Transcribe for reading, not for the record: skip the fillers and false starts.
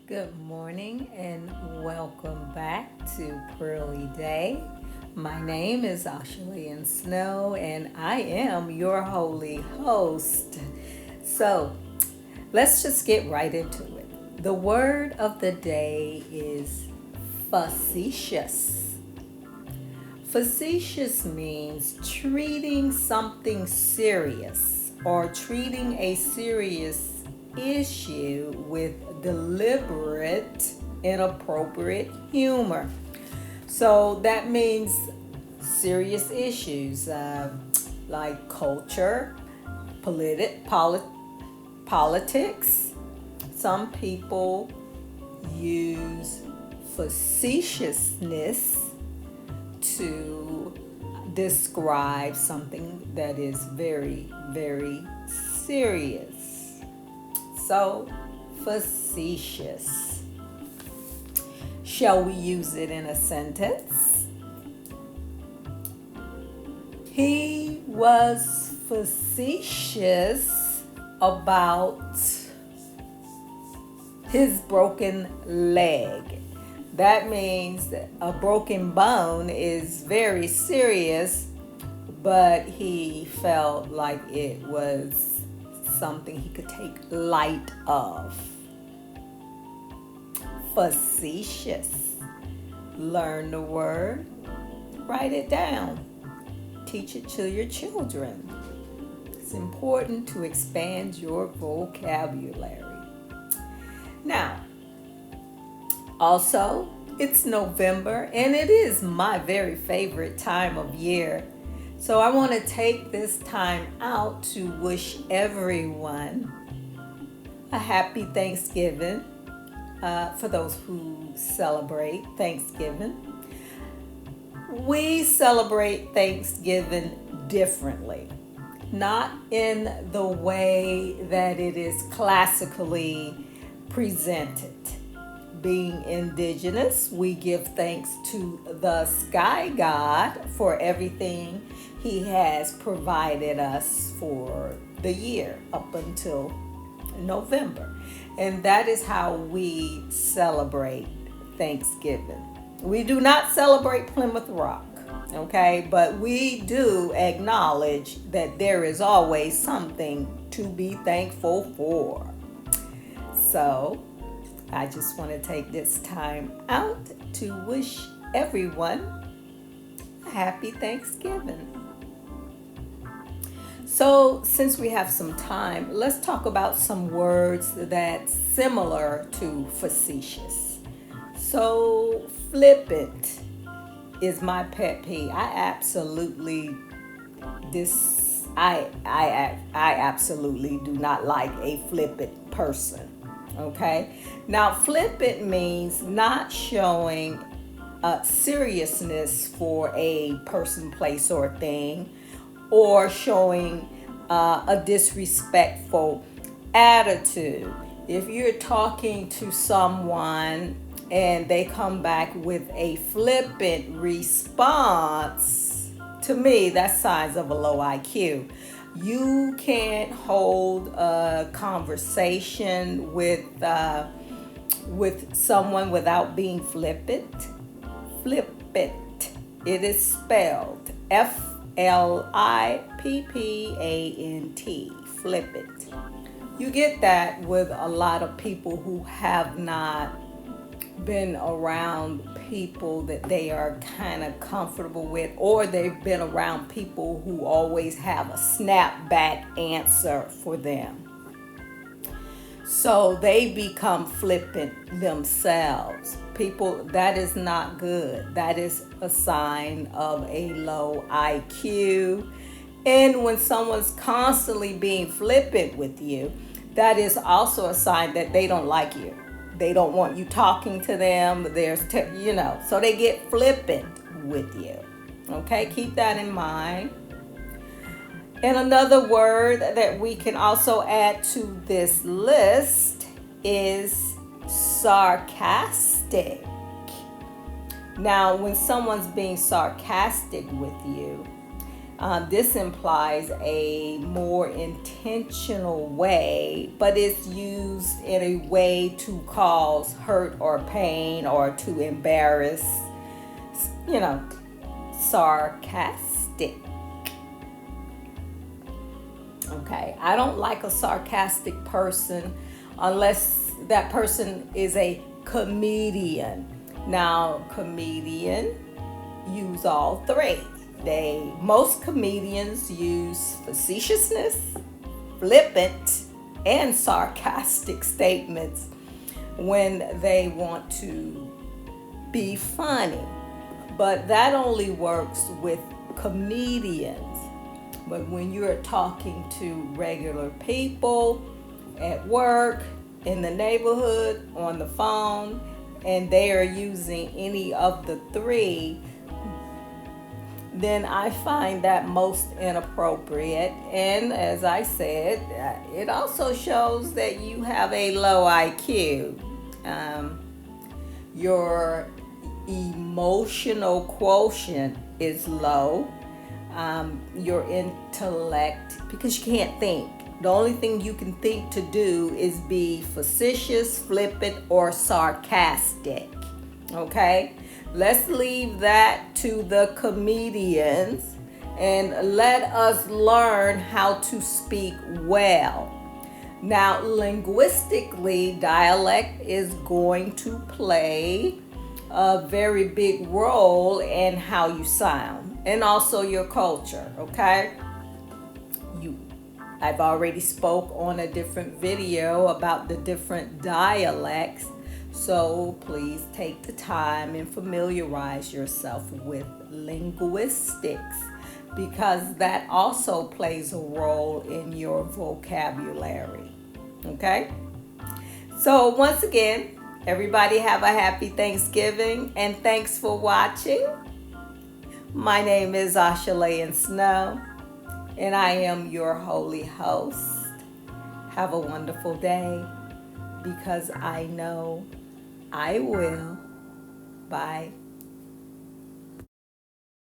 Good morning and welcome back to Pearly Day. My name is Ashley Snow and I am your holy host. So let's just get right into it. The word of the day is facetious. Facetious means treating something serious or treating a serious issue with deliberate, inappropriate humor. So that means serious issues like culture, politics. Some people use facetiousness to describe something that is very, very serious. So, facetious. Shall we use it in a sentence? He was facetious about his broken leg. That means that a broken bone is very serious, but he felt like it was something he could take light of. Facetious. Learn the word, write it down, teach it to your children. It's important to expand your vocabulary. Now, also, it's November and it is my very favorite time of year. So I want to take this time out to wish everyone a happy Thanksgiving for those who celebrate Thanksgiving. We celebrate Thanksgiving differently, not in the way that it is classically presented. Being indigenous, we give thanks to the sky god for everything he has provided us for the year up until November. And that is how we celebrate Thanksgiving. We do not celebrate Plymouth Rock, okay? But we do acknowledge that there is always something to be thankful for. So, I just want to take this time out to wish everyone a happy Thanksgiving. So, since we have some time, let's talk about some words that's similar to facetious. So, flippant is my pet peeve. I absolutely do not like a flippant person. Okay, now flippant means not showing seriousness for a person, place, or thing, or showing a disrespectful attitude. If you're talking to someone and they come back with a flippant response, to me, that's signs of a low IQ. You can't hold a conversation with someone without being flippant. Flippant. It is spelled Flippant. Flippant. You get that with a lot of people who have not been around people that they are kind of comfortable with, or they've been around people who always have a snapback answer for them. So they become flippant themselves. People, that is not good. That is a sign of a low IQ. And when someone's constantly being flippant with you, that is also a sign that they don't like you. They don't want you talking to them. So they get flippant with you. Okay, keep that in mind. And another word that we can also add to this list is sarcastic. Now, when someone's being sarcastic with you, This implies a more intentional way, but it's used in a way to cause hurt or pain or to embarrass, sarcastic. Okay, I don't like a sarcastic person unless that person is a comedian. Now, comedian use all three. Most comedians use facetiousness, flippant, and sarcastic statements when they want to be funny. But that only works with comedians. But when you're talking to regular people at work, in the neighborhood, on the phone, and they are using any of the three, then I find that most inappropriate. And as I said, it also shows that you have a low IQ. Your emotional quotient is low. Your intellect, because you can't think. The only thing you can think to do is be facetious, flippant, or sarcastic. Okay? Let's leave that to the comedians and let us learn how to speak well. Now, linguistically, dialect is going to play a very big role in how you sound and also your culture, okay? I've already spoke on a different video about the different dialects, so please take the time and familiarize yourself with linguistics, because that also plays a role in your vocabulary. Okay? So once again, everybody have a happy Thanksgiving, and thanks for watching. My name is Ashaleigh Snow, and I am your holy host. Have a wonderful day, because I know I will. Bye.